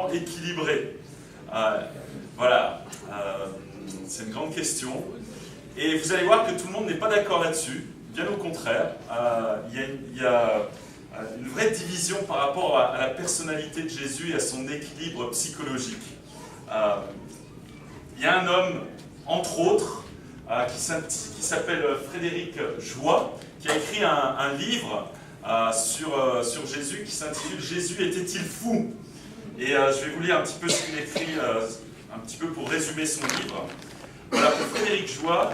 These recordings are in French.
parfaitement équilibré? Voilà, c'est une grande question. Et vous allez voir que tout le monde n'est pas d'accord là-dessus. Bien au contraire, il y a une vraie division par rapport à la personnalité de Jésus et à son équilibre psychologique. Il y a un homme, entre autres, qui s'appelle Frédéric Joie, qui a écrit un livre sur Jésus qui s'intitule « Jésus était-il fou ?» Et je vais vous lire un petit peu ce qu'il écrit, un petit peu pour résumer son livre. Voilà, pour Frédéric Joie,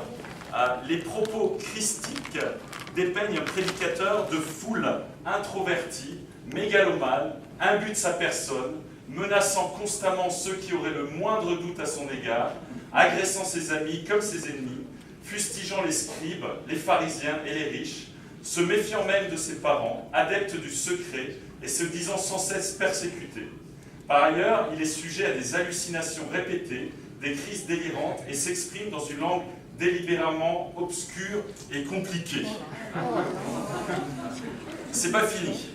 les propos christiques dépeignent un prédicateur de foule introverti, mégalomane, imbu de sa personne, menaçant constamment ceux qui auraient le moindre doute à son égard, agressant ses amis comme ses ennemis, fustigeant les scribes, les pharisiens et les riches, se méfiant même de ses parents, adepte du secret et se disant sans cesse persécuté. Par ailleurs, il est sujet à des hallucinations répétées, des crises délirantes et s'exprime dans une langue délibérément obscure et compliquée. C'est pas fini.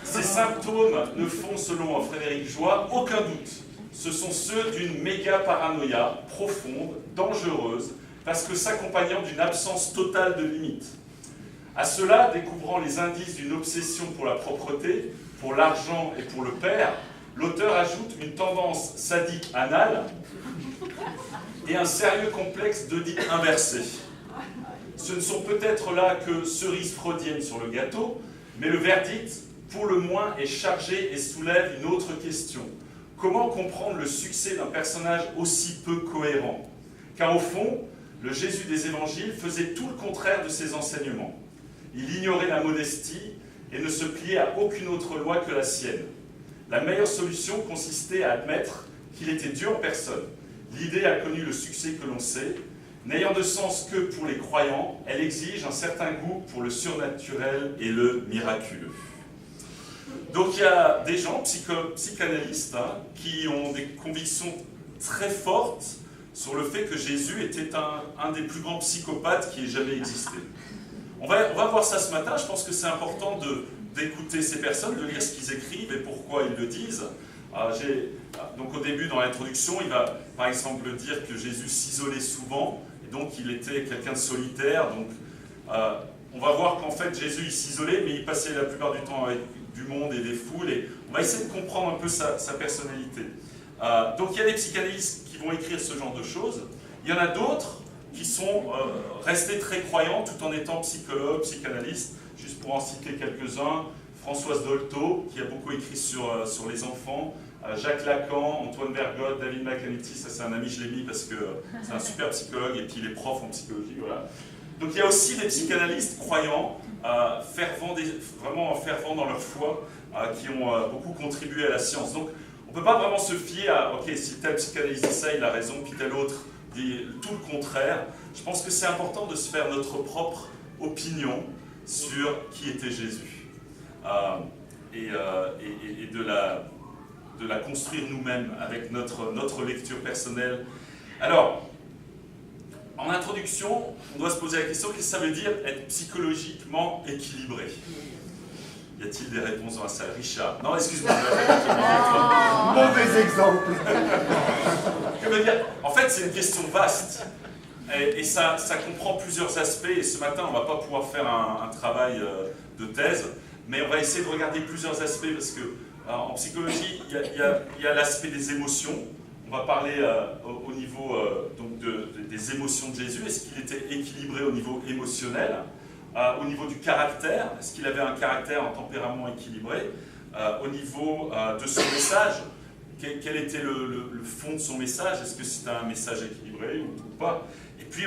Ces symptômes ne font, selon Frédéric Joie, aucun doute. Ce sont ceux d'une méga paranoïa profonde, dangereuse, parce que s'accompagnant d'une absence totale de limites. À cela, découvrant les indices d'une obsession pour la propreté, pour l'argent et pour le père, l'auteur ajoute une tendance sadique anale et un sérieux complexe d'Oedipe inversé. Ce ne sont peut-être là que cerises freudiennes sur le gâteau, mais le verdict, pour le moins, est chargé et soulève une autre question. Comment comprendre le succès d'un personnage aussi peu cohérent? Car au fond, le Jésus des évangiles faisait tout le contraire de ses enseignements. Il ignorait la modestie et ne se pliait à aucune autre loi que la sienne. La meilleure solution consistait à admettre qu'il était Dieu en personne. L'idée a connu le succès que l'on sait. N'ayant de sens que pour les croyants, elle exige un certain goût pour le surnaturel et le miraculeux. Donc il y a des gens, psychanalystes, qui ont des convictions très fortes sur le fait que Jésus était un des plus grands psychopathes qui ait jamais existé. On va voir ça ce matin. Je pense que c'est important d'écouter ces personnes, de lire ce qu'ils écrivent et pourquoi ils le disent. Donc au début, dans l'introduction, il va par exemple dire que Jésus s'isolait souvent, et donc il était quelqu'un de solitaire. Donc on va voir qu'en fait Jésus il s'isolait, mais il passait la plupart du temps avec du monde et des foules, et on va essayer de comprendre un peu sa personnalité. Donc il y a des psychanalystes qui vont écrire ce genre de choses. Il y en a d'autres qui sont restés très croyants tout en étant psychologues, psychanalystes. Juste pour en citer quelques-uns, Françoise Dolto, qui a beaucoup écrit sur les enfants, Jacques Lacan, Antoine Bergotte, David McAnity, ça c'est un ami, je l'ai mis parce que c'est un super psychologue et puis il est prof en psychologie, voilà. Donc il y a aussi des psychanalystes croyants, vraiment fervents dans leur foi, qui ont beaucoup contribué à la science. Donc on ne peut pas vraiment se fier à, ok, si tel psychanalyste dit ça, il a raison, puis tel autre dit tout le contraire. Je pense que c'est important de se faire notre propre opinion sur qui était Jésus. Et de la construire nous-mêmes avec notre lecture personnelle. Alors, en introduction, on doit se poser la question, qu'est-ce que ça veut dire être psychologiquement équilibré? Y a-t-il des réponses dans la salle? Richard? Non, excuse-moi. Mauvais exemple. Que veut dire? En fait, c'est une question vaste. Et ça comprend plusieurs aspects. Et ce matin, on ne va pas pouvoir faire un travail de thèse, mais on va essayer de regarder plusieurs aspects parce que en psychologie, il y a l'aspect des émotions. On va parler au niveau donc des émotions de Jésus. Est-ce qu'il était équilibré au niveau émotionnel? Au niveau du caractère, est-ce qu'il avait un caractère, un tempérament équilibré? Au niveau de son message, quel était le fond de son message? Est-ce que c'était un message équilibré ou pas? Et puis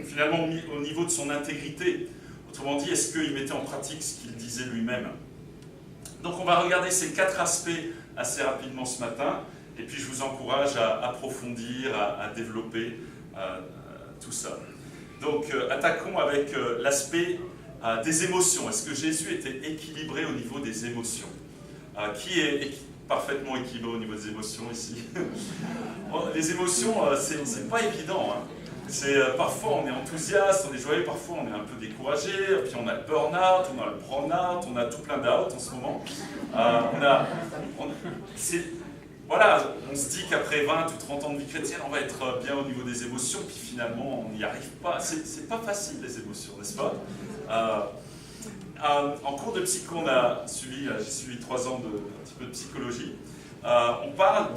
finalement au niveau de son intégrité, autrement dit, est-ce qu'il mettait en pratique ce qu'il disait lui-même? Donc on va regarder ces 4 aspects assez rapidement ce matin, et puis je vous encourage à approfondir, à développer tout ça. Donc attaquons avec l'aspect des émotions. Est-ce que Jésus était équilibré au niveau des émotions? Qui est parfaitement équilibré au niveau des émotions ici? Les émotions, c'est pas évident, hein. Parfois on est enthousiaste, on est joyeux, parfois on est un peu découragé, puis on a le burn-out, on a le burn-out, on a tout plein d'out en ce moment. voilà, on se dit qu'après 20 ou 30 ans de vie chrétienne, on va être bien au niveau des émotions, puis finalement, on n'y arrive pas. C'est pas facile, les émotions, n'est-ce pas? En cours de psycho, j'ai suivi 3 ans un petit peu de psychologie. On parle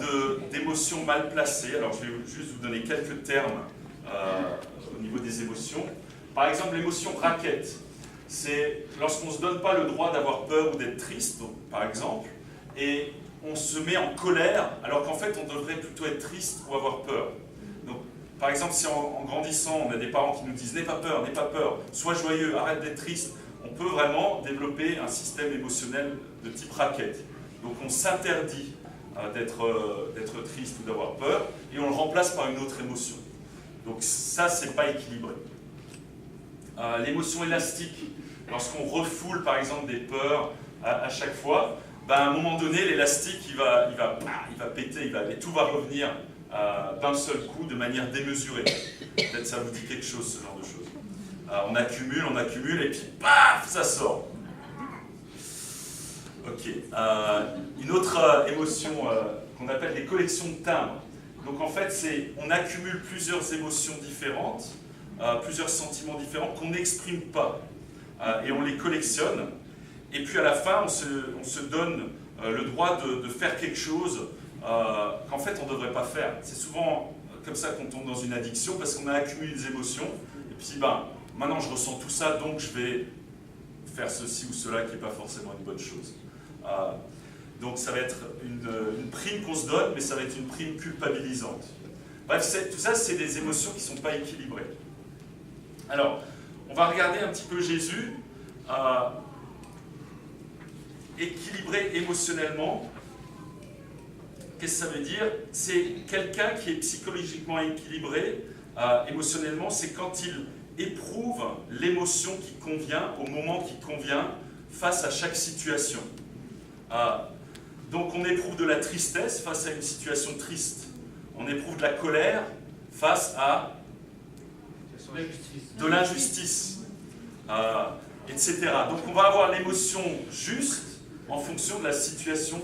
d'émotions mal placées. Alors, je vais juste vous donner quelques termes au niveau des émotions. Par exemple, l'émotion raquette. C'est lorsqu'on ne se donne pas le droit d'avoir peur ou d'être triste, donc, par exemple, et on se met en colère, alors qu'en fait, on devrait plutôt être triste ou avoir peur. Donc, par exemple, si en grandissant, on a des parents qui nous disent « n'aie pas peur, sois joyeux, arrête d'être triste », on peut vraiment développer un système émotionnel de type raquette. Donc, on s'interdit d'être triste ou d'avoir peur, et on le remplace par une autre émotion. Donc ça, c'est pas équilibré. L'émotion élastique, lorsqu'on refoule par exemple des peurs à chaque fois, à un moment donné, l'élastique il va péter, et tout va revenir d'un seul coup de manière démesurée. Peut-être ça vous dit quelque chose, ce genre de choses. On accumule, et puis paf, ça sort. Ok. Une autre émotion qu'on appelle les collections de timbres. Donc en fait, on accumule plusieurs émotions différentes, plusieurs sentiments différents qu'on n'exprime pas. Et on les collectionne. Et puis à la fin, on se donne le droit de faire quelque chose qu'en fait on ne devrait pas faire. C'est souvent comme ça qu'on tombe dans une addiction, parce qu'on a accumulé des émotions. Et puis maintenant je ressens tout ça, donc je vais faire ceci ou cela qui n'est pas forcément une bonne chose. Donc ça va être une prime qu'on se donne, mais ça va être une prime culpabilisante. Bref, tout ça, c'est des émotions qui ne sont pas équilibrées. Alors, on va regarder un petit peu Jésus. Équilibré émotionnellement, qu'est-ce que ça veut dire? C'est quelqu'un qui est psychologiquement équilibré émotionnellement, c'est quand il éprouve l'émotion qui convient, au moment qui convient, face à chaque situation. Donc on éprouve de la tristesse face à une situation triste. On éprouve de la colère face à de l'injustice, etc. Donc on va avoir l'émotion juste en fonction de la situation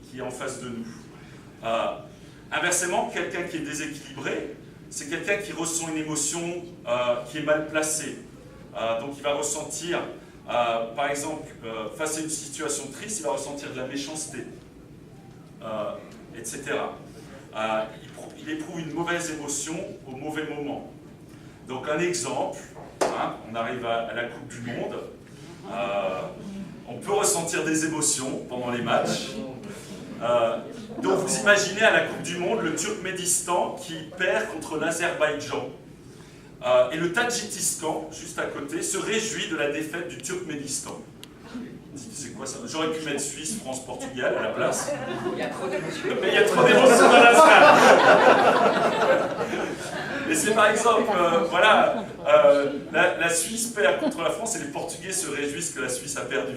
qui est en face de nous. Inversement, quelqu'un qui est déséquilibré, c'est quelqu'un qui ressent une émotion qui est mal placée. Donc il va ressentir, par exemple, face à une situation triste, il va ressentir de la méchanceté, etc. Il éprouve une mauvaise émotion au mauvais moment. Donc un exemple, on arrive à la Coupe du Monde, on peut ressentir des émotions pendant les matchs. Donc vous imaginez à la Coupe du Monde le Turkménistan qui perd contre l'Azerbaïdjan. Et le Tadjikistan, juste à côté, se réjouit de la défaite du Turkménistan. C'est quoi ça? J'aurais pu mettre Suisse, France, Portugal à la place. Il y a trop d'émotions. Mais il y a trop d'émotions dans la salle. Et c'est par exemple, la Suisse perd contre la France et les Portugais se réjouissent que la Suisse a perdu.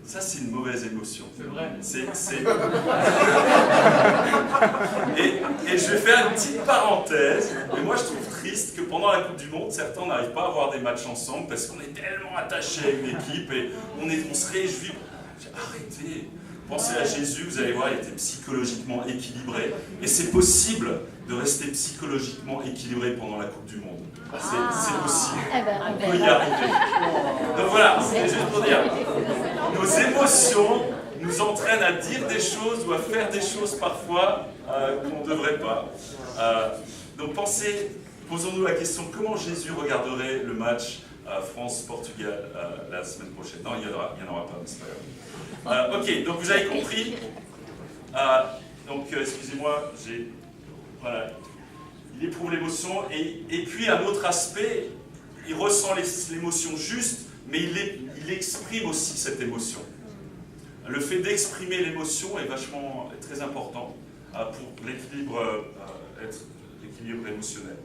Ça, c'est une mauvaise émotion. C'est vrai. Et je vais faire une petite parenthèse. Mais moi, je trouve triste que pendant la Coupe du Monde, certains n'arrivent pas à avoir des matchs ensemble parce qu'on est tellement attachés à une équipe et on se réjouit. Arrêtez. Pensez à Jésus, vous allez voir, il était psychologiquement équilibré. Et c'est possible de rester psychologiquement équilibré pendant la Coupe du Monde. C'est possible. On peut y arriver. Donc voilà, c'est juste pour dire. Nos émotions nous entraînent à dire des choses ou à faire des choses parfois qu'on ne devrait pas. Donc posons-nous la question, comment Jésus regarderait le match France-Portugal la semaine prochaine? Non, il n'y en aura pas, mais c'est pas grave. Ok, donc vous avez compris. Excusez-moi, voilà. Il éprouve l'émotion et puis un autre aspect, il ressent l'émotion juste, mais il exprime aussi cette émotion. Le fait d'exprimer l'émotion est très important pour l'équilibre émotionnel.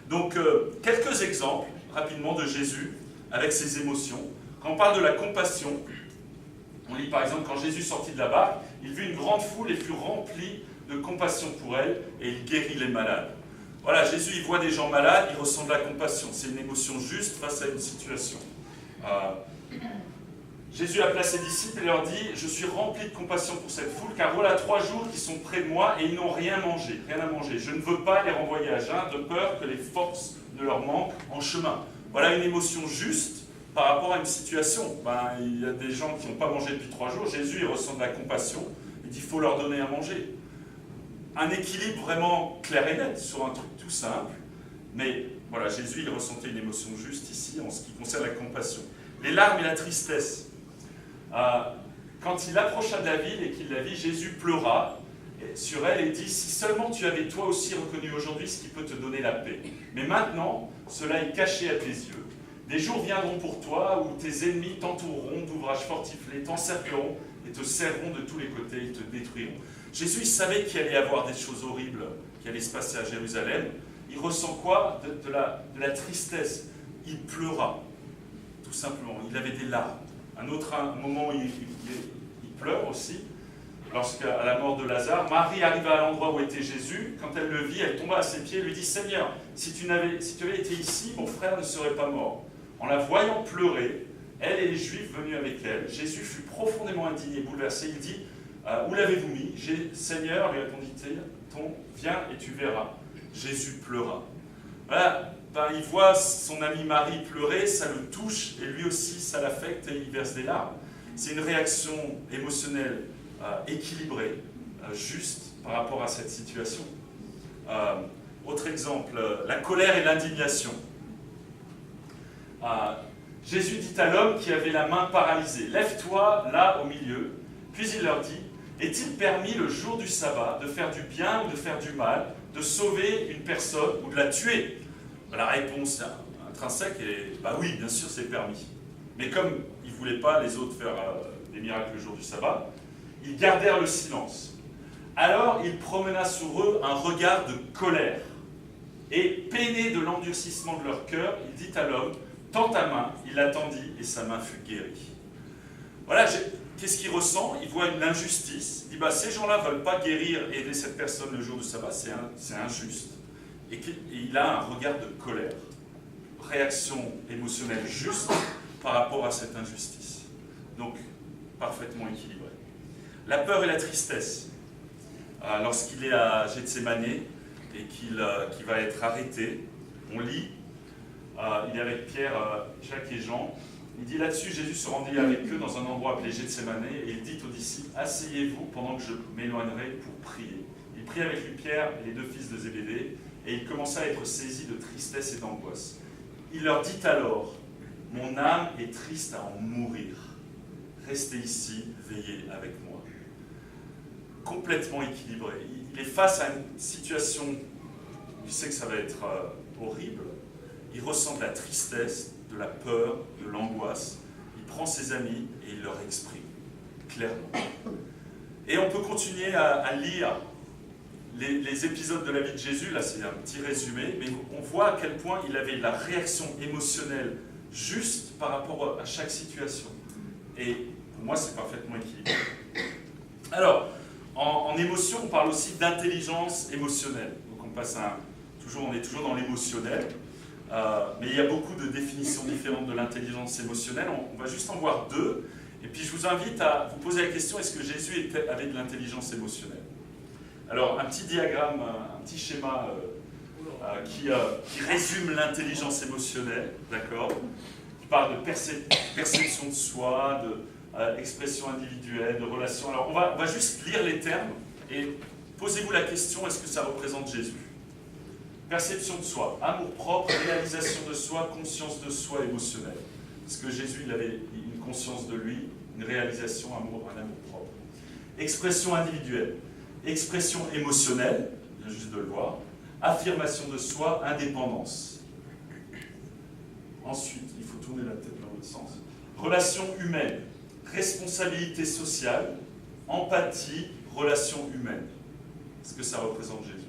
Donc, quelques exemples rapidement de Jésus avec ses émotions. Quand on parle de la compassion, on lit par exemple quand Jésus sortit de la barque, il vit une grande foule et fut rempli de compassion pour elle et il guérit les malades. Voilà, Jésus, il voit des gens malades, il ressent de la compassion. C'est une émotion juste face à une situation. Jésus appela ses disciples et leur dit « Je suis rempli de compassion pour cette foule, car voilà 3 jours qu'ils sont près de moi et ils n'ont rien mangé, rien à manger. Je ne veux pas les renvoyer à jeun, de peur que les forces ne leur manquent en chemin. » Voilà une émotion juste par rapport à une situation. Il y a des gens qui n'ont pas mangé depuis 3 jours. Jésus, il ressent de la compassion. Il dit, il faut leur donner à manger. Un équilibre vraiment clair et net sur un truc tout simple. Mais voilà, Jésus, il ressentait une émotion juste ici en ce qui concerne la compassion. Les larmes et la tristesse. Quand il approcha de la ville et qu'il la vit, Jésus pleura sur elle et dit, si seulement tu avais toi aussi reconnu aujourd'hui ce qui peut te donner la paix. Mais maintenant, cela est caché à tes yeux. Des jours viendront pour toi où tes ennemis t'entoureront d'ouvrages fortiflés, t'encercleront et te serreront de tous les côtés, ils te détruiront. Jésus, il savait qu'il allait y avoir des choses horribles qui allaient se passer à Jérusalem. Il ressent quoi? De la tristesse. Il pleura, tout simplement. Il avait des larmes. Un moment où il pleure aussi, lorsqu'à la mort de Lazare, Marie arriva à l'endroit où était Jésus. Quand elle le vit, elle tomba à ses pieds et lui dit, Seigneur, si tu avais été ici, mon frère ne serait pas mort. En la voyant pleurer, elle et les Juifs venus avec elle, Jésus fut profondément indigné, bouleversé. Il dit, où l'avez-vous mis? Seigneur, lui répondit-il, viens et tu verras. Jésus pleura. Voilà, il voit son amie Marie pleurer, ça le touche, et lui aussi, ça l'affecte et il verse des larmes. C'est une réaction émotionnelle équilibrée, juste par rapport à cette situation. Autre exemple, la colère et l'indignation. Jésus dit à l'homme qui avait la main paralysée, « Lève-toi là au milieu. » Puis il leur dit, « Est-il permis le jour du sabbat de faire du bien ou de faire du mal, de sauver une personne ou de la tuer ?» La réponse intrinsèque est, « oui, bien sûr, c'est permis. » Mais comme ils ne voulaient pas les autres faire des miracles le jour du sabbat, ils gardèrent le silence. Alors il promena sur eux un regard de colère. Et peiné de l'endurcissement de leur cœur, il dit à l'homme, « Tends ta main. » Il l'attendit et sa main fut guérie. Voilà, qu'est-ce qu'il ressent? Il voit une injustice. Il dit, ces gens-là ne veulent pas guérir et aider cette personne le jour du sabbat, c'est injuste. Et il a un regard de colère. Réaction émotionnelle juste par rapport à cette injustice. Donc, parfaitement équilibré. La peur et la tristesse. Lorsqu'il est à Gethsémani et qu'il va être arrêté, on lit, il est avec Pierre, Jacques et Jean. Il dit là-dessus, Jésus se rendit avec eux dans un endroit appelé Gethsémani et il dit aux disciples, « Asseyez-vous pendant que je m'éloignerai pour prier. » Il prit avec lui Pierre et les 2 fils de Zébédée et il commença à être saisi de tristesse et d'angoisse. Il leur dit alors, « Mon âme est triste à en mourir. Restez ici, veillez avec moi. » Complètement équilibré. Il est face à une situation, il sait que ça va être horrible, il ressent de la tristesse, de la peur, de l'angoisse, il prend ses amis et il leur exprime, clairement. Et on peut continuer à lire les épisodes de la vie de Jésus, là c'est un petit résumé, mais on voit à quel point il avait la réaction émotionnelle juste par rapport à chaque situation. Et pour moi c'est parfaitement équilibré. Alors, en émotion, on parle aussi d'intelligence émotionnelle. Donc on est toujours dans l'émotionnel, mais il y a beaucoup de définitions différentes de l'intelligence émotionnelle. On va juste en voir 2, et puis je vous invite à vous poser la question, est-ce que Jésus avait de l'intelligence émotionnelle? Alors, un petit diagramme, un petit schéma qui résume l'intelligence émotionnelle, d'accord? Qui parle de perception de soi, expression individuelle, de relation. Alors, on va juste lire les termes et posez-vous la question, est-ce que ça représente Jésus? Perception de soi, amour-propre, réalisation de soi, conscience de soi émotionnelle. Est-ce que Jésus, il avait une conscience de lui, une réalisation, un amour-propre? Expression individuelle, expression émotionnelle, je viens juste de le voir, affirmation de soi, indépendance. Ensuite, il faut tourner la tête dans l'autre sens. Relation humaine, responsabilité sociale, empathie, relation humaine. Est-ce que ça représente Jésus?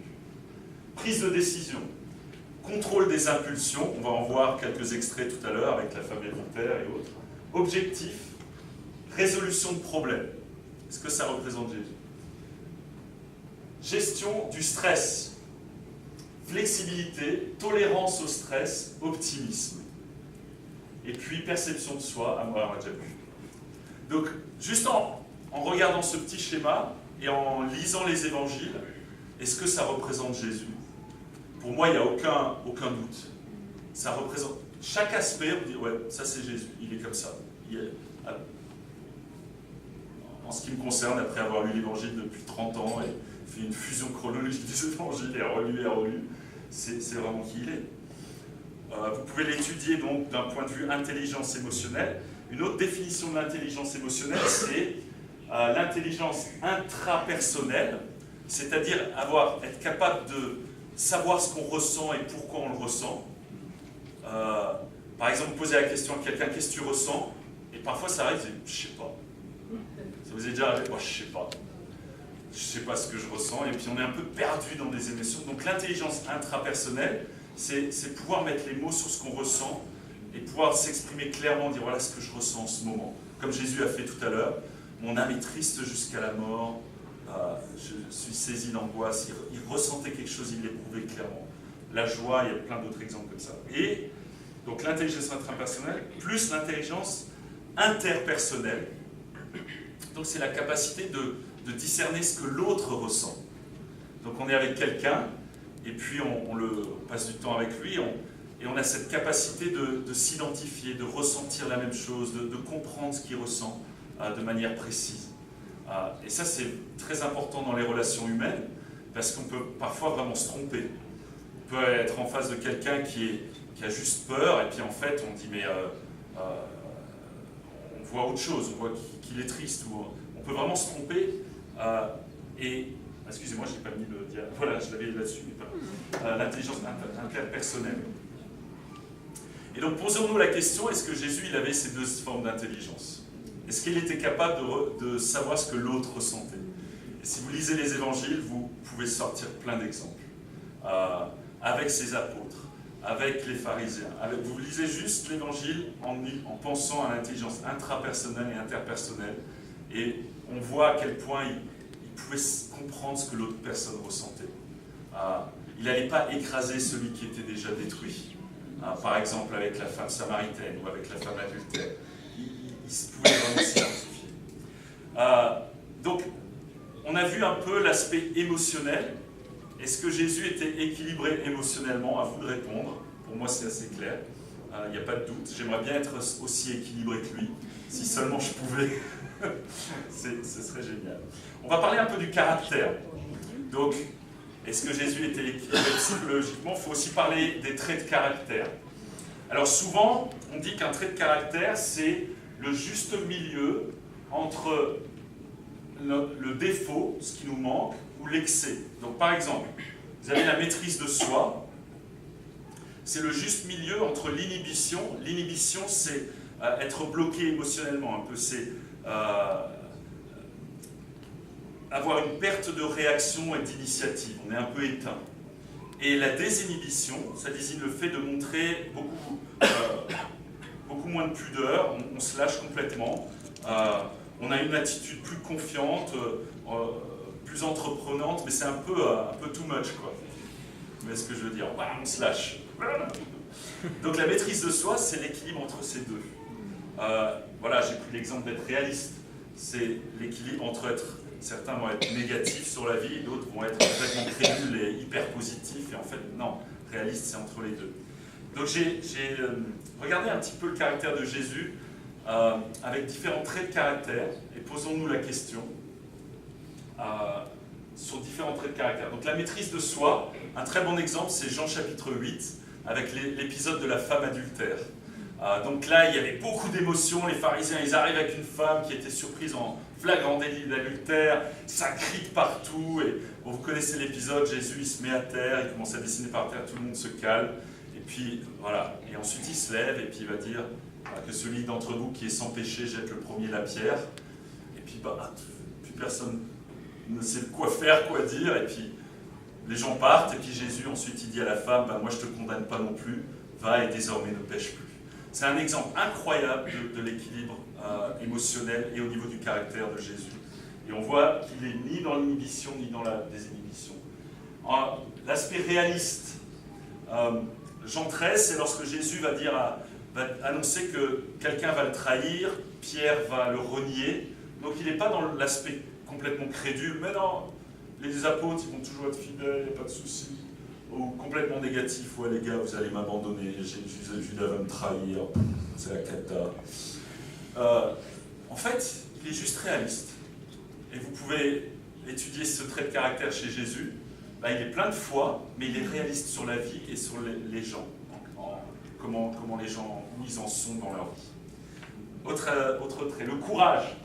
Prise de décision, contrôle des impulsions, on va en voir quelques extraits tout à l'heure avec la femme Voltaire et autres. Objectif, résolution de problèmes. Est-ce que ça représente Jésus? Gestion du stress, flexibilité, tolérance au stress, optimisme. Et puis perception de soi, on a déjà vu. Donc, juste en regardant ce petit schéma et en lisant les évangiles, est-ce que ça représente Jésus? Pour moi, il n'y a aucun doute. Ça représente chaque aspect, on dit, ouais, ça c'est Jésus, il est comme ça. En ce qui me concerne, après avoir lu l'évangile depuis 30 ans et fait une fusion chronologique des évangiles et relu, c'est vraiment qui il est. Vous pouvez l'étudier donc d'un point de vue intelligence émotionnelle. Une autre définition de l'intelligence émotionnelle, c'est l'intelligence intrapersonnelle, c'est-à-dire être capable de savoir ce qu'on ressent et pourquoi on le ressent. Par exemple, vous posez la question à quelqu'un, qu'est-ce que tu ressens? Et parfois ça arrive, je sais pas. Ça vous est déjà arrivé? Moi, je sais pas ce que je ressens, et puis on est un peu perdu dans des émotions. Donc l'intelligence intrapersonnelle, c'est pouvoir mettre les mots sur ce qu'on ressent et pouvoir s'exprimer clairement, dire voilà ce que je ressens en ce moment. Comme Jésus a fait tout à l'heure, mon âme est triste jusqu'à la mort, je suis saisi d'angoisse. Il ressentait quelque chose, il l'éprouvait clairement. La joie, il y a plein d'autres exemples comme ça. Et donc l'intelligence intrapersonnelle plus l'intelligence interpersonnelle. Donc c'est la capacité de discerner ce que l'autre ressent. Donc on est avec quelqu'un, et puis on passe du temps avec lui, et on a cette capacité de s'identifier, de ressentir la même chose, de comprendre ce qu'il ressent de manière précise. Et ça c'est très important dans les relations humaines, parce qu'on peut parfois vraiment se tromper. On peut être en face de quelqu'un qui a juste peur, et puis en fait on dit mais on voit autre chose, on voit qu'il est triste, ou on peut vraiment se tromper. Et excusez-moi, je n'ai pas mis le diagramme, voilà, je l'avais là-dessus, mais pas l'intelligence interpersonnelle. Et donc posons-nous la question, est-ce que Jésus il avait ces deux formes d'intelligence? Est-ce qu'il était capable de savoir ce que l'autre ressentait? Et si vous lisez les évangiles, vous pouvez sortir plein d'exemples. Avec ses apôtres, avec les pharisiens. Vous lisez juste l'évangile en pensant à l'intelligence intrapersonnelle et interpersonnelle, et on voit à quel point il pouvait comprendre ce que l'autre personne ressentait. Il n'allait pas écraser celui qui était déjà détruit. Par exemple avec la femme samaritaine ou avec la femme adultère. Il pouvait vraiment s'identifier. Donc, on a vu un peu l'aspect émotionnel. Est-ce que Jésus était équilibré émotionnellement? À vous de répondre. Pour moi, c'est assez clair. Il n'y a pas de doute. J'aimerais bien être aussi équilibré que lui. Si seulement je pouvais, ce serait génial. On va parler un peu du caractère. Donc, est-ce que Jésus était équilibré psychologiquement? Il faut aussi parler des traits de caractère. Alors souvent, on dit qu'un trait de caractère, c'est le juste milieu entre le défaut, ce qui nous manque, ou l'excès. Donc par exemple, vous avez la maîtrise de soi, c'est le juste milieu entre l'inhibition. L'inhibition, c'est être bloqué émotionnellement un peu, c'est avoir une perte de réaction et d'initiative, on est un peu éteint. Et la désinhibition, ça désigne le fait de montrer beaucoup moins de pudeur, on se lâche complètement, on a une attitude plus confiante, plus entreprenante, mais c'est un peu too much, quoi. Vous voyez ce que je veux dire? On se lâche. Donc la maîtrise de soi, c'est l'équilibre entre ces deux. Voilà, j'ai pris l'exemple d'être réaliste. C'est l'équilibre entre certains vont être négatifs sur la vie, et d'autres vont être complètement crédules et hyper positifs. Et en fait, non, réaliste, c'est entre les deux. Donc j'ai regardé un petit peu le caractère de Jésus avec différents traits de caractère, et posons-nous la question sur différents traits de caractère. Donc la maîtrise de soi, un très bon exemple, c'est Jean chapitre 8, avec l'épisode de la femme adultère. Donc là, il y avait beaucoup d'émotions, les pharisiens, ils arrivent avec une femme qui était surprise en flagrant délit d'adultère, ça crie partout, et bon, vous connaissez l'épisode, Jésus il se met à terre, il commence à dessiner par terre, tout le monde se calme, et puis voilà, et ensuite il se lève, et puis il va dire que celui d'entre vous qui est sans péché jette le premier la pierre, et puis plus personne ne sait quoi faire, quoi dire, et puis les gens partent, et puis Jésus ensuite il dit à la femme, moi je te condamne pas non plus, va et désormais ne pêche plus. C'est un exemple incroyable de l'équilibre émotionnel et au niveau du caractère de Jésus. Et on voit qu'il n'est ni dans l'inhibition ni dans la désinhibition. L'aspect réaliste, Jean 13, c'est lorsque Jésus va annoncer que quelqu'un va le trahir, Pierre va le renier. Donc il n'est pas dans l'aspect complètement crédule, mais non, les apôtres ils vont toujours être fidèles, il n'y a pas de souci. Ou complètement négatif, ouais les gars, vous allez m'abandonner, Judas va me trahir, c'est la cata. En fait, il est juste réaliste. Et vous pouvez étudier ce trait de caractère chez Jésus. Il est plein de foi, mais il est réaliste sur la vie et sur les gens. Comment les gens, où ils en sont dans leur vie. Autre trait, le courage.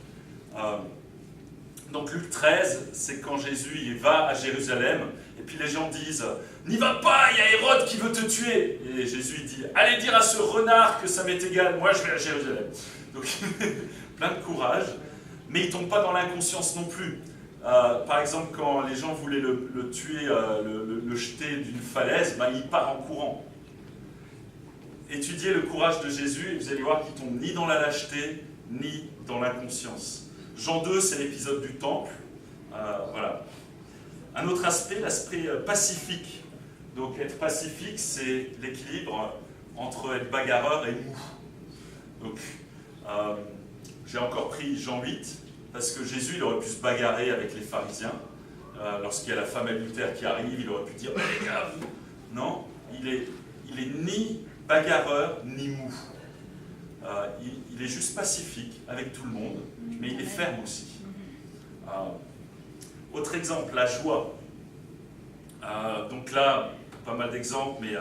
Donc Luc 13, c'est quand Jésus il va à Jérusalem, et puis les gens disent « N'y va pas, il y a Hérode qui veut te tuer !» Et Jésus il dit « Allez dire à ce renard que ça m'est égal, moi je vais à Jérusalem. » Donc plein de courage, mais il ne tombe pas dans l'inconscience non plus. Par exemple, quand les gens voulaient le tuer, le jeter d'une falaise, il part en courant. Étudiez le courage de Jésus et vous allez voir qu'il ne tombe ni dans la lâcheté, ni dans l'inconscience. Jean 2, c'est l'épisode du temple. Voilà. Un autre aspect, l'aspect pacifique. Donc être pacifique, c'est l'équilibre entre être bagarreur et mou. Donc, j'ai encore pris Jean 8, parce que Jésus, il aurait pu se bagarrer avec les pharisiens. Lorsqu'il y a la femme adultère qui arrive, il aurait pu dire « les gars, non, il est ni bagarreur ni mou. Il est juste pacifique avec tout le monde, mais il est ferme aussi. Autre exemple, la joie. Donc là, pas mal d'exemples, mais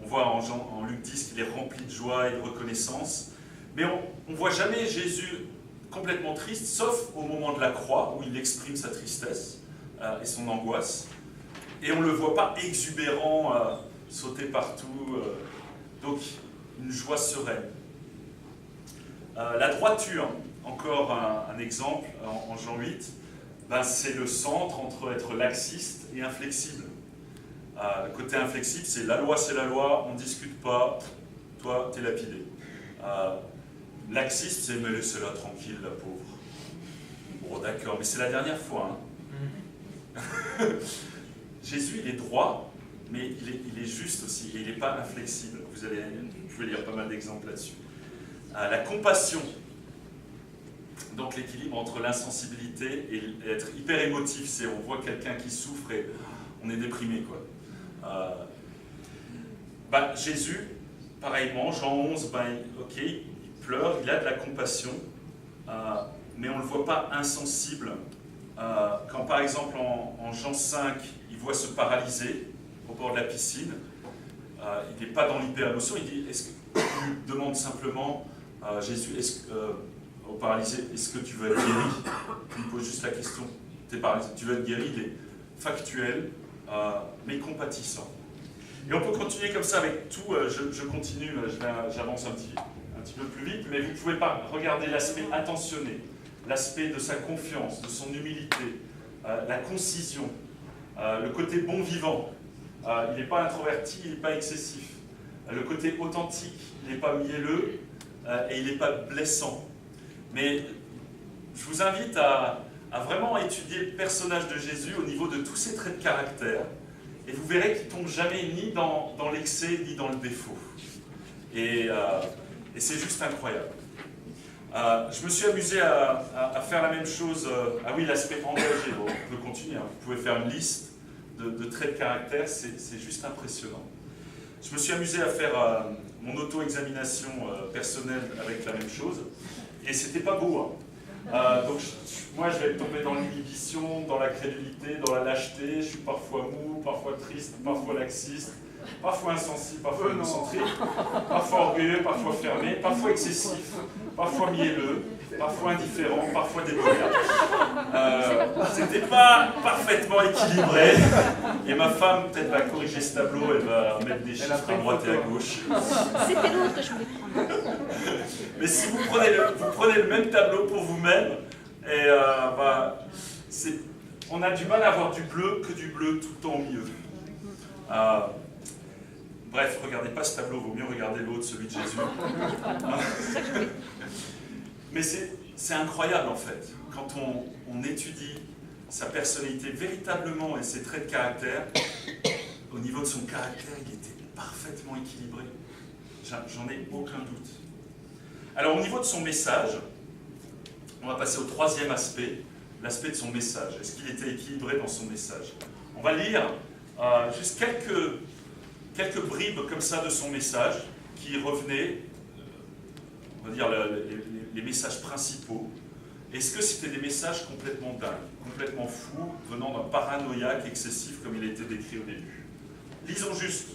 on voit en Luc 10 qu'il est rempli de joie et de reconnaissance. Mais on ne voit jamais Jésus complètement triste, sauf au moment de la croix, où il exprime sa tristesse et son angoisse. Et on ne le voit pas exubérant, sauter partout. Donc, une joie sereine. La droiture, encore un exemple en Jean 8, c'est le centre entre être laxiste et inflexible. Le côté inflexible, c'est la loi, on ne discute pas, toi, t'es lapidé. Laxiste, c'est mais laissez-la tranquille, la pauvre. Bon, d'accord, mais c'est la dernière fois. Hein. Jésus, il est droit, mais il est juste aussi, et il n'est pas inflexible. Vous pouvez lire pas mal d'exemples là-dessus. La compassion, donc l'équilibre entre l'insensibilité et être hyper émotif, c'est on voit quelqu'un qui souffre et on est déprimé, quoi. Jésus, pareillement, Jean 11, ok, il pleure, il a de la compassion, mais on ne le voit pas insensible. Quand par exemple en Jean 5, il voit se paralyser au bord de la piscine, il n'est pas dans l'hyper-émotion, il lui demande simplement, Jésus, au paralysé, est-ce que tu veux être guéri? Il pose juste la question, t'es paralysé, tu veux être guéri? Il est factuel, mais compatissant. Et on peut continuer comme ça avec tout, je continue, j'avance un petit peu plus vite, mais vous ne pouvez pas regarder l'aspect attentionné, l'aspect de sa confiance, de son humilité, la concision, le côté bon vivant. Il n'est pas introverti, il n'est pas excessif. Le côté authentique, il n'est pas mielleux et il n'est pas blessant. Mais je vous invite à vraiment étudier le personnage de Jésus au niveau de tous ses traits de caractère. Et vous verrez qu'il ne tombe jamais ni dans l'excès ni dans le défaut. Et c'est juste incroyable. Je me suis amusé à faire la même chose. Ah oui, l'aspect engagé. Bon, on peut continuer. Hein. Vous pouvez faire une liste de traits de caractère. C'est juste impressionnant. Je me suis amusé à faire mon auto-examination personnelle avec la même chose. Et c'était pas beau. Hein. Donc moi, je vais tomber dans l'inhibition, dans la crédulité, dans la lâcheté. Je suis parfois mou, parfois triste, parfois laxiste, parfois insensible, parfois égocentrique, parfois orgueilleux, parfois fermé, parfois excessif, parfois mielleux, parfois indifférent, parfois débrouillard. C'était pas parfaitement équilibré. Et ma femme, peut-être, va corriger ce tableau, elle va mettre des chiffres à droite et à gauche. C'était l'autre que je voulais prendre. Mais si vous prenez le même tableau pour vous-même, et on a du mal à avoir du bleu que du bleu tout le temps au milieu. Bref, regardez pas ce tableau, vaut mieux regarder l'autre, celui de Jésus. Mais c'est incroyable en fait, quand on étudie sa personnalité véritablement et ses traits de caractère, au niveau de son caractère, il était parfaitement équilibré. J'en ai aucun doute. Alors au niveau de son message, On va passer au troisième aspect, l'aspect de son message. Est-ce qu'il était équilibré dans son message? On va lire juste quelques bribes comme ça de son message qui revenaient, on va dire les messages principaux. Est-ce que c'était des messages complètement dingues, complètement fous, venant d'un paranoïaque excessif comme il a été décrit au début? Lisons juste.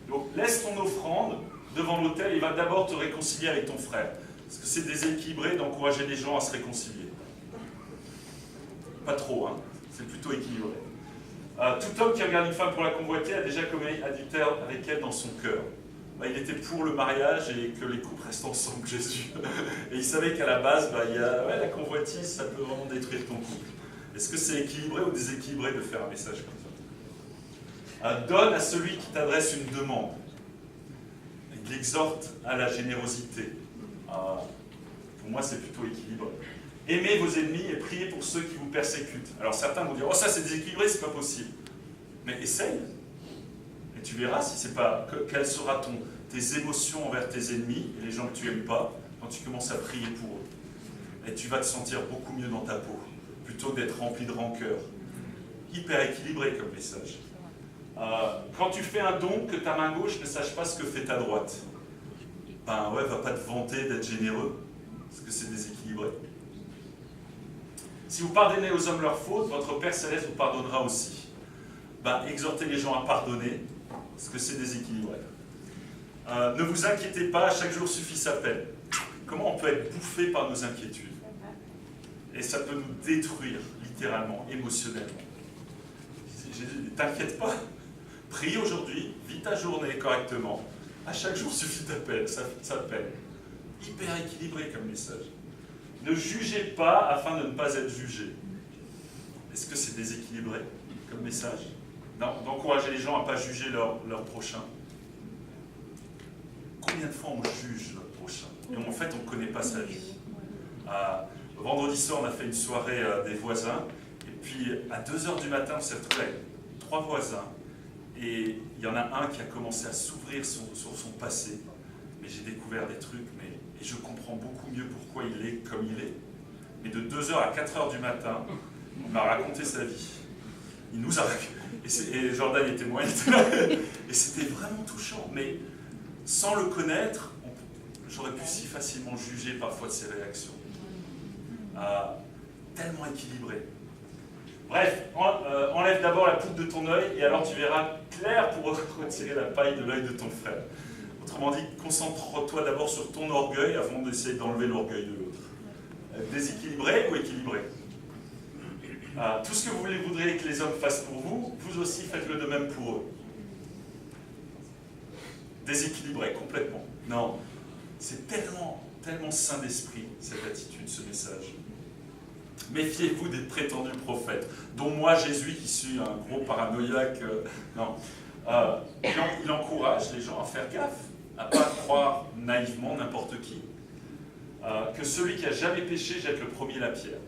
Donc, laisse ton offrande devant l'autel, il va d'abord te réconcilier avec ton frère. Parce que c'est déséquilibré d'encourager les gens à se réconcilier. Pas trop, hein, c'est plutôt équilibré. Tout homme qui regarde une femme pour la convoiter a déjà commis adultère avec elle dans son cœur. Il était pour le mariage et que les couples restent ensemble, Jésus. Et il savait qu'à la base, il y a, la convoitise, ça peut vraiment détruire ton couple. Est-ce que c'est équilibré ou déséquilibré de faire un message comme ça? Donne à celui qui t'adresse une demande. Il exhorte à la générosité. Pour moi, c'est plutôt équilibré. Aimez vos ennemis et priez pour ceux qui vous persécutent. Alors certains vont dire, oh ça c'est déséquilibré, c'est pas possible. Mais essaye. Et tu verras si c'est pas, quelles seront tes émotions envers tes ennemis et les gens que tu n'aimes pas quand tu commences à prier pour eux. Et tu vas te sentir beaucoup mieux dans ta peau, plutôt d'être rempli de rancœur. Hyper équilibré comme message. Quand tu fais un don, que ta main gauche ne sache pas ce que fait ta droite. Va pas te vanter d'être généreux, parce que c'est déséquilibré. Si vous pardonnez aux hommes leurs fautes, votre Père Céleste vous pardonnera aussi. Exhortez les gens à pardonner, parce que c'est déséquilibré. Ne vous inquiétez pas, chaque jour suffit sa peine. Comment on peut être bouffé par nos inquiétudes? Et ça peut nous détruire, littéralement, émotionnellement. Jésus dit, t'inquiète pas, prie aujourd'hui, vis ta journée correctement. À chaque jour suffit sa peine. Hyper équilibré comme message. Ne jugez pas afin de ne pas être jugé. Est-ce que c'est déséquilibré comme message? D'encourager les gens à ne pas juger leur prochain. Combien de fois on juge notre prochain? Et en fait, on ne connaît pas sa vie. Vendredi soir, on a fait une soirée des voisins. Et puis, à 2h du matin, on s'est retrouvés avec 3 voisins. Et il y en a un qui a commencé à s'ouvrir sur son passé. Mais j'ai découvert des trucs, et je comprends beaucoup mieux pourquoi il est comme il est. Mais de 2h à 4h du matin, il m'a raconté sa vie. Il nous a raconté. Et Jordan était témoin, il était là. Et c'était vraiment touchant. Mais sans le connaître, j'aurais pu si facilement juger parfois de ses réactions. Tellement équilibré. Bref, enlève d'abord la poutre de ton œil et alors tu verras clair pour retirer la paille de l'œil de ton frère. Autrement dit, concentre-toi d'abord sur ton orgueil avant d'essayer d'enlever l'orgueil de l'autre. Déséquilibré ou équilibré? Tout ce que vous voudriez que les hommes fassent pour vous, vous aussi faites-le de même pour eux. Déséquilibré, complètement. Non, c'est tellement saint d'esprit, cette attitude, ce message. Méfiez-vous des prétendus prophètes, dont moi, Jésus, qui suis un gros paranoïaque. Il encourage les gens à faire gaffe, à ne pas croire naïvement n'importe qui. Que celui qui n'a jamais péché jette le premier la pierre.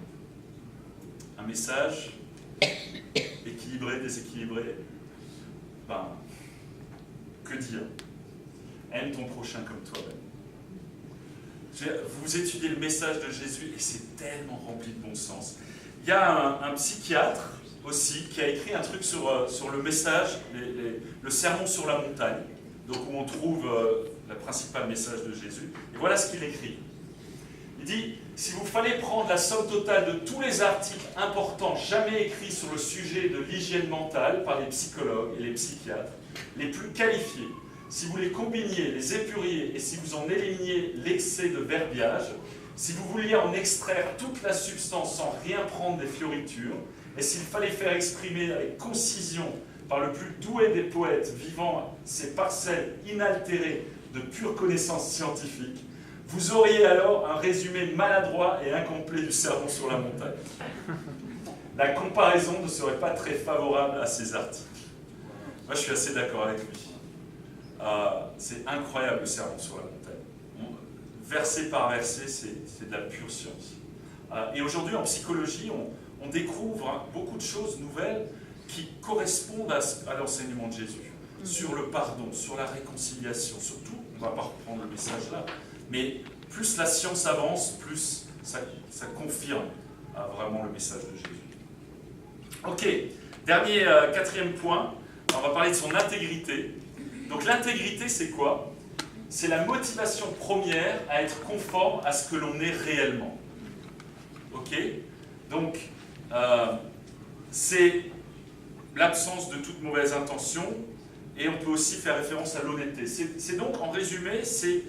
Un message équilibré, déséquilibré. Que dire? Aime ton prochain comme toi-même. Vous étudiez le message de Jésus et c'est tellement rempli de bon sens. Il y a un psychiatre aussi qui a écrit un truc sur le message, le sermon sur la montagne, donc où on trouve le principal message de Jésus. Et voilà ce qu'il écrit. Il dit, si vous fallait prendre la somme totale de tous les articles importants jamais écrits sur le sujet de l'hygiène mentale par les psychologues et les psychiatres, les plus qualifiés, si vous les combiniez, les épuriez et si vous en éliminiez l'excès de verbiage, si vous vouliez en extraire toute la substance sans rien prendre des fioritures, et s'il fallait faire exprimer avec concision par le plus doué des poètes vivant ces parcelles inaltérées de pure connaissance scientifique, vous auriez alors un résumé maladroit et incomplet du sermon sur la montagne. La comparaison ne serait pas très favorable à ces articles. Moi, je suis assez d'accord avec lui. C'est incroyable le sermon sur la montagne. Verset par verset, c'est de la pure science. Et aujourd'hui, en psychologie, on découvre beaucoup de choses nouvelles qui correspondent à l'enseignement de Jésus. Sur le pardon, sur la réconciliation, surtout, on ne va pas reprendre le message là, mais plus la science avance, plus ça confirme vraiment le message de Jésus. Ok, quatrième point, on va parler de son intégrité. Donc l'intégrité, c'est quoi? C'est la motivation première à être conforme à ce que l'on est réellement. Ok? Donc, c'est l'absence de toute mauvaise intention, et on peut aussi faire référence à l'honnêteté. C'est donc, en résumé, c'est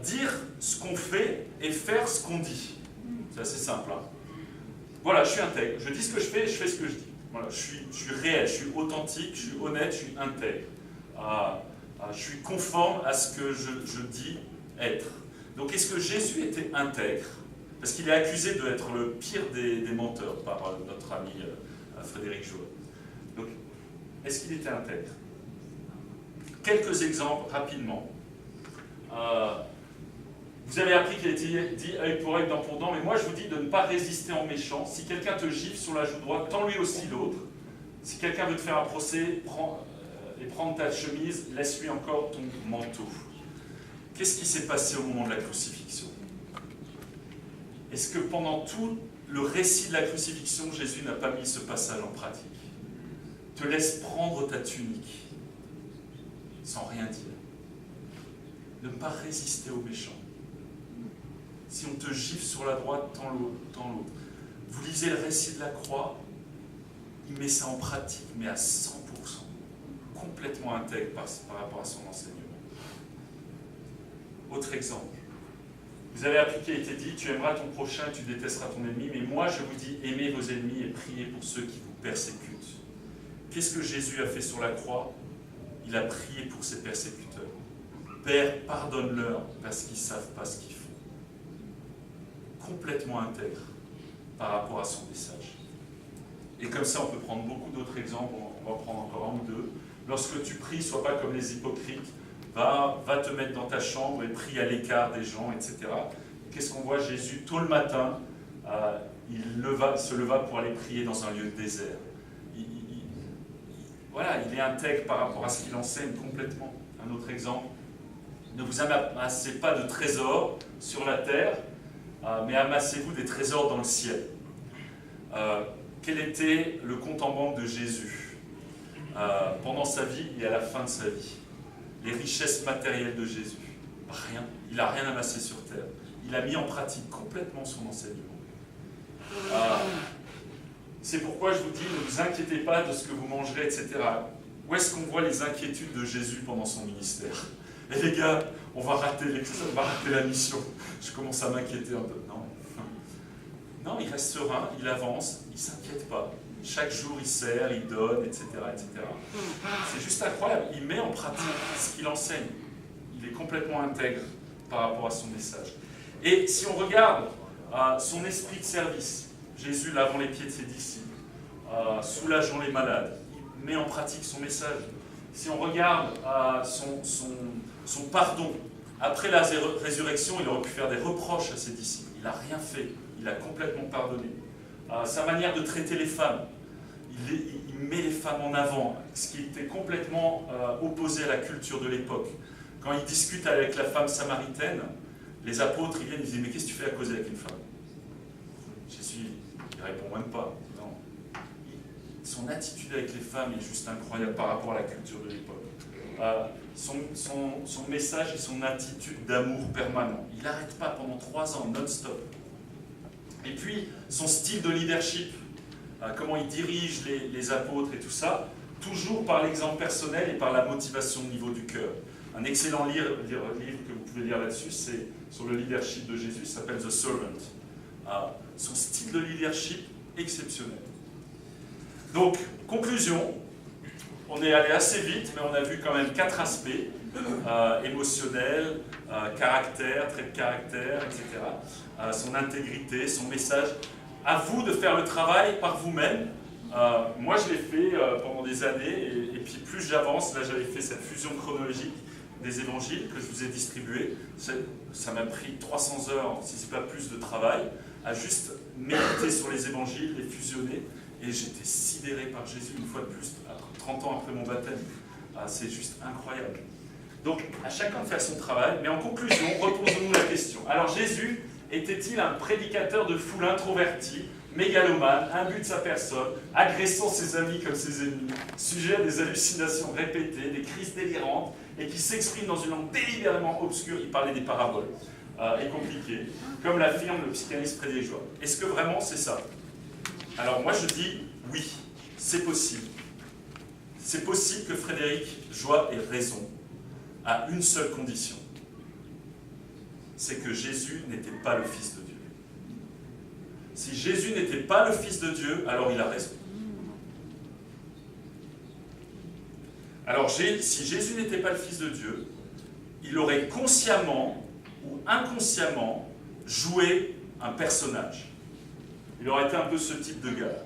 dire ce qu'on fait et faire ce qu'on dit. C'est assez simple. Hein? Voilà, je suis intègre. Je dis ce que je fais et je fais ce que je dis. Voilà, je suis réel, je suis authentique, je suis honnête, je suis intègre. Je suis conforme à ce que je dis être. Donc, est-ce que Jésus était intègre? Parce qu'il est accusé d'être le pire des menteurs par notre ami Frédéric Joël. Donc, est-ce qu'il était intègre? Quelques exemples rapidement. Vous avez appris qu'il a été dit œil pour œil, dent pour dent, mais moi je vous dis de ne pas résister en méchant. Si quelqu'un te gifle sur la joue droite, tends lui aussi l'autre. Si quelqu'un veut te faire un procès, prendre ta chemise, laisse-lui encore ton manteau. Qu'est-ce qui s'est passé au moment de la crucifixion? Est-ce que pendant tout le récit de la crucifixion, Jésus n'a pas mis ce passage en pratique? Te laisse prendre ta tunique, sans rien dire. Ne pas résister aux méchants. Si on te gifle sur la droite, tends l'autre. Vous lisez le récit de la croix, il met ça en pratique, mais à 100%, complètement intègre par rapport à son enseignement. Autre exemple. Vous avez appris qu'il a été dit, tu aimeras ton prochain et tu détesteras ton ennemi, mais moi je vous dis, aimez vos ennemis et priez pour ceux qui vous persécutent. Qu'est-ce que Jésus a fait sur la croix? Il a prié pour ses persécuteurs. Père, pardonne-leur parce qu'ils ne savent pas ce qu'ils font. Complètement intègre par rapport à son message. Et comme ça, on peut prendre beaucoup d'autres exemples, on va prendre encore un ou deux. Lorsque tu pries, sois pas comme les hypocrites, va te mettre dans ta chambre et prie à l'écart des gens, etc. Qu'est-ce qu'on voit? Jésus, tôt le matin, il se leva pour aller prier dans un lieu désert. Voilà, il est intègre par rapport à ce qu'il enseigne complètement. Un autre exemple, ne vous amassez pas de trésors sur la terre, mais amassez-vous des trésors dans le ciel. Quel était le compte en banque de Jésus pendant sa vie et à la fin de sa vie? Les richesses matérielles de Jésus? Rien. Il n'a rien amassé sur terre. Il a mis en pratique complètement son enseignement. C'est pourquoi je vous dis, ne vous inquiétez pas de ce que vous mangerez, etc. Où est-ce qu'on voit les inquiétudes de Jésus pendant son ministère? Et les gars, on va rater la mission. Je commence à m'inquiéter un peu. Non, il reste serein, il avance, il ne s'inquiète pas. Chaque jour, il sert, il donne, etc. etc. C'est juste incroyable. Il met en pratique ce qu'il enseigne. Il est complètement intègre par rapport à son message. Et si on regarde son esprit de service, Jésus lavant les pieds de ses disciples, soulageant les malades, il met en pratique son message. Si on regarde son pardon, après la résurrection, il aurait pu faire des reproches à ses disciples. Il n'a rien fait. Il a complètement pardonné. Sa manière de traiter les femmes, il met les femmes en avant, ce qui était complètement opposé à la culture de l'époque. Quand il discute avec la femme samaritaine, les apôtres, ils viennent, ils disent, mais qu'est-ce que tu fais à causer avec une femme? Jésus, il ne répond même pas. Non. Son attitude avec les femmes est juste incroyable par rapport à la culture de l'époque. Son message et son attitude d'amour permanent. Il n'arrête pas pendant 3 ans, non-stop. Et puis, son style de leadership, comment il dirige les apôtres et tout ça, toujours par l'exemple personnel et par la motivation au niveau du cœur. Un excellent livre que vous pouvez lire là-dessus, c'est sur le leadership de Jésus, ça s'appelle The Servant. Son style de leadership exceptionnel. Donc, conclusion, on est allé assez vite, mais on a vu quand même 4 aspects, émotionnel, caractère, trait de caractère, etc. Son intégrité, son message. À vous de faire le travail par vous-même. Moi, je l'ai fait pendant des années, et puis plus j'avance, là j'avais fait cette fusion chronologique des évangiles que je vous ai distribués. Ça m'a pris 300 heures, si ce n'est pas plus, de travail, à juste méditer sur les évangiles, les fusionner, et j'étais sidéré par Jésus une fois de plus, 30 ans après mon baptême. C'est juste incroyable. Donc, à chacun de faire son travail, mais en conclusion, reposons-nous la question. Alors Jésus Était-il un prédicateur de foule introverti, mégalomane, imbu de sa personne, agressant ses amis comme ses ennemis, sujet à des hallucinations répétées, des crises délirantes, et qui s'exprime dans une langue délibérément obscure, il parlait des paraboles, et compliquées, comme l'affirme le psychanalyste Frédéric Joie. Est-ce que vraiment c'est ça? Alors moi je dis oui, c'est possible. C'est possible que Frédéric Joie ait raison, à une seule condition. C'est que Jésus n'était pas le Fils de Dieu. Si Jésus n'était pas le Fils de Dieu, alors il a raison. Alors, si Jésus n'était pas le Fils de Dieu, il aurait consciemment ou inconsciemment joué un personnage. Il aurait été un peu ce type de gars.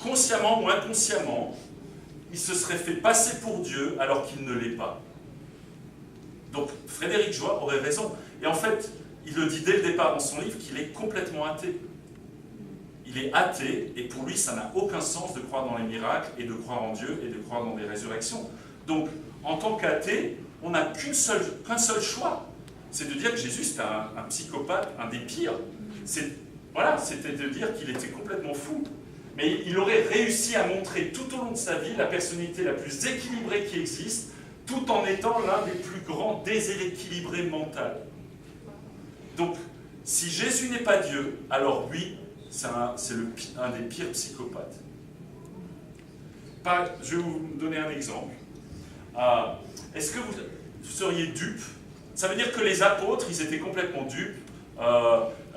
Consciemment ou inconsciemment, il se serait fait passer pour Dieu alors qu'il ne l'est pas. Donc, Frédéric Joie aurait raison. Et en fait, il le dit dès le départ dans son livre qu'il est complètement athée. Il est athée, et pour lui, ça n'a aucun sens de croire dans les miracles, et de croire en Dieu, et de croire dans des résurrections. Donc, en tant qu'athée, on n'a qu'un seul choix. C'est de dire que Jésus, c'était un psychopathe, un des pires. C'était de dire qu'il était complètement fou. Mais il aurait réussi à montrer tout au long de sa vie la personnalité la plus équilibrée qui existe, tout en étant l'un des plus grands déséquilibrés mentaux. Donc, si Jésus n'est pas Dieu, alors oui, c'est un des pires psychopathes. Je vais vous donner un exemple. Est-ce que vous seriez dupe? Ça veut dire que les apôtres, ils étaient complètement dupes.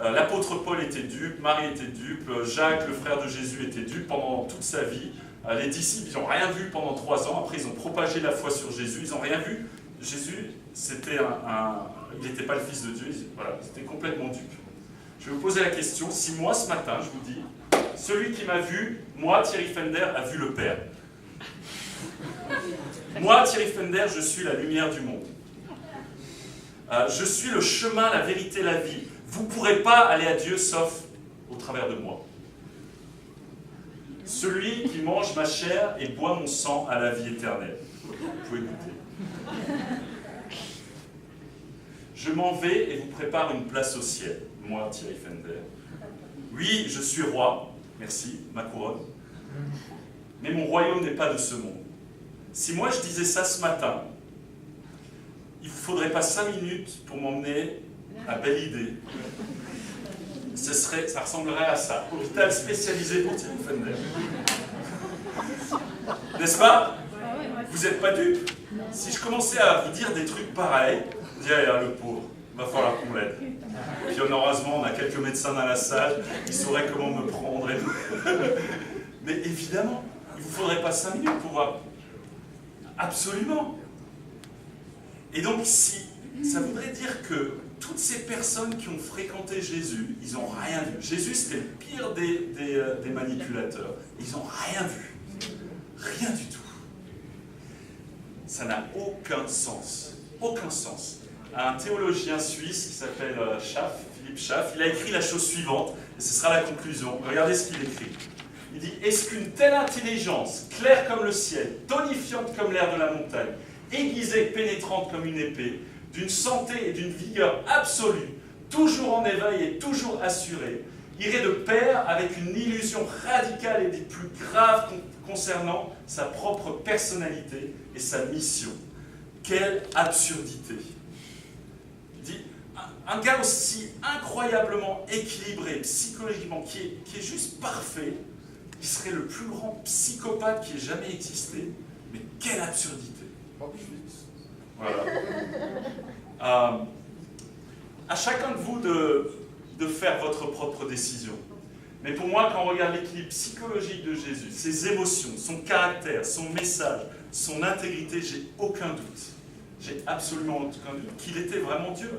L'apôtre Paul était dupe, Marie était dupe, Jacques, le frère de Jésus, était dupe pendant toute sa vie. Les disciples, ils n'ont rien vu pendant 3 ans. Après, ils ont propagé la foi sur Jésus. Ils n'ont rien vu. Jésus, il n'était pas le Fils de Dieu. C'était complètement dupe. Je vais vous poser la question. Si moi, ce matin, je vous dis, celui qui m'a vu, moi, Thierry Fender, a vu le Père. Moi, Thierry Fender, je suis la lumière du monde. Je suis le chemin, la vérité, la vie. Vous ne pourrez pas aller à Dieu sauf au travers de moi. Celui qui mange ma chair et boit mon sang a la vie éternelle. Vous pouvez goûter. Je m'en vais et vous prépare une place au ciel. Moi, Thierry Fender. Oui, je suis roi. Merci, ma couronne. Mais mon royaume n'est pas de ce monde. Si moi je disais ça ce matin, il ne vous faudrait pas 5 minutes pour m'emmener à Belle Idée. Ça ressemblerait à ça. Hôpital spécialisé pour Thierry Fender. N'est-ce pas? Vous n'êtes pas dupes? Si je commençais à vous dire des trucs pareils, vous diriez, le pauvre, il va falloir qu'on l'aide. Puis heureusement, on a quelques médecins dans la salle, ils sauraient comment me prendre et tout. Mais évidemment, il ne vous faudrait pas 5 minutes pour voir. Absolument. Et donc, ça voudrait dire que toutes ces personnes qui ont fréquenté Jésus, ils n'ont rien vu. Jésus, c'était le pire des manipulateurs. Ils n'ont rien vu. Rien du tout. Ça n'a aucun sens. Aucun sens. Un théologien suisse qui s'appelle Philippe Schaff, il a écrit la chose suivante, et ce sera la conclusion. Regardez ce qu'il écrit. Il dit « Est-ce qu'une telle intelligence, claire comme le ciel, tonifiante comme l'air de la montagne, aiguisée, pénétrante comme une épée, d'une santé et d'une vigueur absolue, toujours en éveil et toujours assurée, irait de pair avec une illusion radicale et des plus graves concernant sa propre personnalité et sa mission. Quelle absurdité !» Il dit, un gars aussi incroyablement équilibré psychologiquement, qui est juste parfait, il serait le plus grand psychopathe qui ait jamais existé, mais quelle absurdité! Voilà. À chacun de vous de faire votre propre décision. Mais pour moi, quand on regarde l'équilibre psychologique de Jésus, ses émotions, son caractère, son message, son intégrité, j'ai aucun doute. J'ai absolument aucun doute qu'il était vraiment Dieu.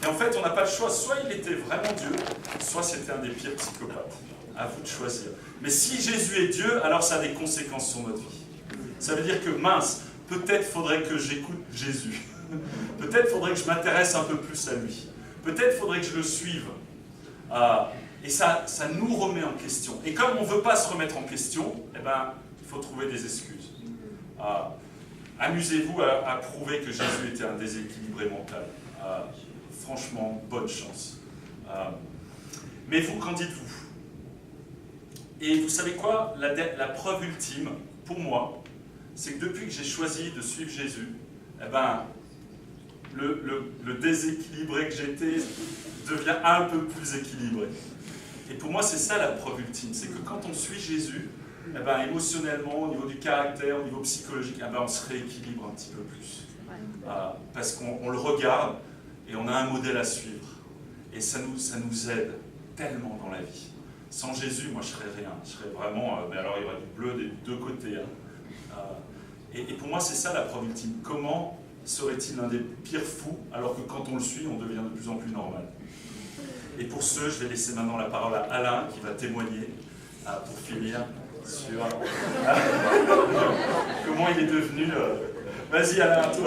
Et en fait, on n'a pas le choix. Soit il était vraiment Dieu, soit c'était un des pires psychopathes. À vous de choisir. Mais si Jésus est Dieu, alors ça a des conséquences sur notre vie. Ça veut dire que, mince, peut-être faudrait que j'écoute Jésus. Peut-être faudrait que je m'intéresse un peu plus à lui. Peut-être faudrait que je le suive. Et ça nous remet en question. Et comme on ne veut pas se remettre en question, eh ben, il faut trouver des excuses. Amusez-vous à prouver que Jésus était un déséquilibré mental. franchement, bonne chance. Mais vous, qu'en dites-vous? Et vous savez quoi? La preuve ultime, pour moi, c'est que depuis que j'ai choisi de suivre Jésus, eh ben, le déséquilibré que j'étais devient un peu plus équilibré. Et pour moi, c'est ça la preuve ultime, c'est que quand on suit Jésus, eh ben, émotionnellement, au niveau du caractère, au niveau psychologique, eh ben, on se rééquilibre un petit peu plus. Parce qu'on le regarde et on a un modèle à suivre. Et ça nous aide tellement dans la vie. Sans Jésus, moi, je serais rien. Je serais vraiment... mais alors, il y aurait du bleu des deux côtés. Hein. Et pour moi, c'est ça la preuve ultime. Comment serait-il un des pires fous, alors que quand on le suit, on devient de plus en plus normal? Et pour ce, je vais laisser maintenant la parole à Alain, qui va témoigner, pour finir, sur comment il est devenu... Vas-y Alain, toi.